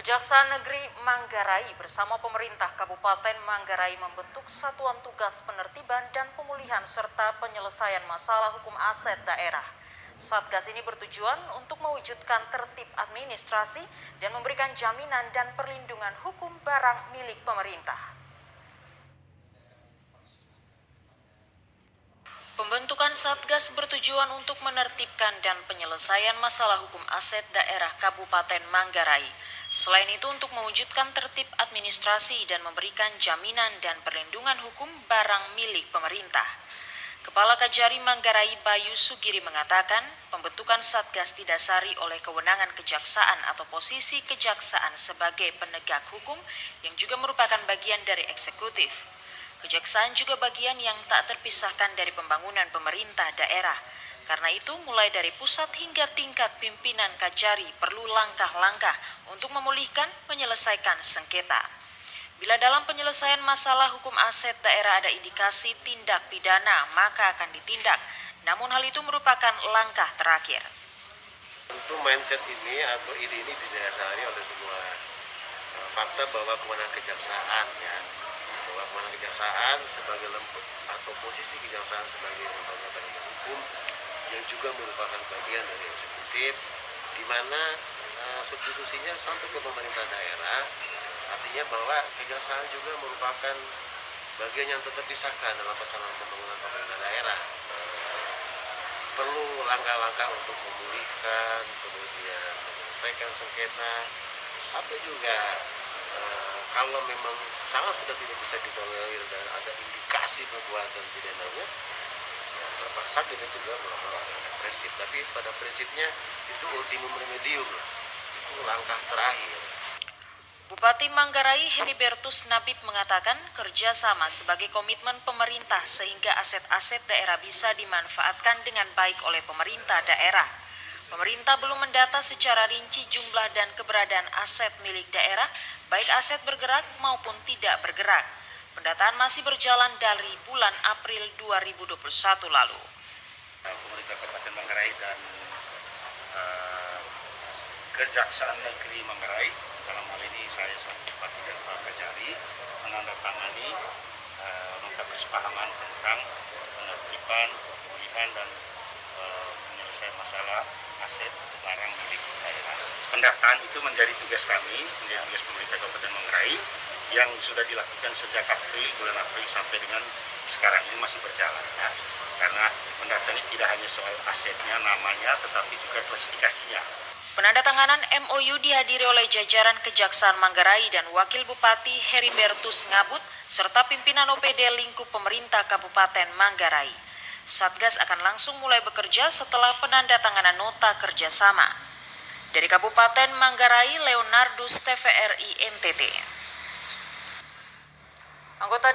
Kejaksaan Negeri Manggarai bersama pemerintah Kabupaten Manggarai membentuk Satuan Tugas Penertiban dan Pemulihan serta Penyelesaian Masalah Hukum Aset Daerah. Satgas ini bertujuan untuk mewujudkan tertib administrasi dan memberikan jaminan dan perlindungan hukum barang milik pemerintah. Pembentukan Satgas bertujuan untuk menertibkan dan penyelesaian masalah hukum aset daerah Kabupaten Manggarai. Selain itu untuk mewujudkan tertib administrasi dan memberikan jaminan dan perlindungan hukum barang milik pemerintah. Kepala Kajari Manggarai Bayu Sugiri mengatakan, pembentukan Satgas didasari oleh kewenangan kejaksaan atau posisi kejaksaan sebagai penegak hukum yang juga merupakan bagian dari eksekutif. Kejaksaan juga bagian yang tak terpisahkan dari pembangunan pemerintah daerah. Karena itu, mulai dari pusat hingga tingkat pimpinan Kajari perlu langkah-langkah untuk memulihkan, menyelesaikan sengketa. Bila dalam penyelesaian masalah hukum aset daerah ada indikasi tindak pidana, maka akan ditindak. Namun hal itu merupakan langkah terakhir. Tentu mindset ini atau ide ini didasari oleh sebuah fakta bahwa kewenangan kejaksaan sebagai atau posisi kejaksaan sebagai lembaga penegak hukum yang juga merupakan bagian dari eksekutif, di mana substitusinya sampai ke pemerintah daerah, artinya bahwa kejaksaan juga merupakan bagian yang tetap terpisahkan dalam pelaksanaan pembangunan pemerintah daerah. Perlu langkah-langkah untuk memulihkan, kemudian menyelesaikan sengketa, atau juga kalau memang sangat sudah tidak bisa ditolerir dan ada indikasi perbuatan pidananya, terpaksa kita juga melakukan represif. Tapi pada prinsipnya itu ultimum remedium, itu langkah terakhir. Bupati Manggarai Heribertus Nabit mengatakan kerjasama sebagai komitmen pemerintah sehingga aset-aset daerah bisa dimanfaatkan dengan baik oleh pemerintah daerah. Pemerintah belum mendata secara rinci jumlah dan keberadaan aset milik daerah, baik aset bergerak maupun tidak bergerak. Pendataan masih berjalan dari bulan April 2021 lalu. Pemerintah Kabupaten Manggarai dan Kejaksaan Negeri Manggarai, dalam hal ini saya selaku Bupati dan Pak Kajari, menandatangani nota kesepahaman tentang penertiban, pemulihan dan penyelesaian masalah aset barang milik daerah. Pendataan itu menjadi tugas kami, menjadi tugas pemerintah Kabupaten Manggarai yang sudah dilakukan sejak bulan April sampai dengan sekarang ini masih berjalan. Ya. Karena pendataan ini tidak hanya soal asetnya, namanya, tetapi juga klasifikasinya. Penandatanganan MOU dihadiri oleh jajaran Kejaksaan Manggarai dan Wakil Bupati Heribertus Ngabut serta pimpinan OPD lingkup pemerintah Kabupaten Manggarai. Satgas akan langsung mulai bekerja setelah penandatanganan nota kerjasama. Dari Kabupaten Manggarai, Leonardus TVRI NTT. Anggota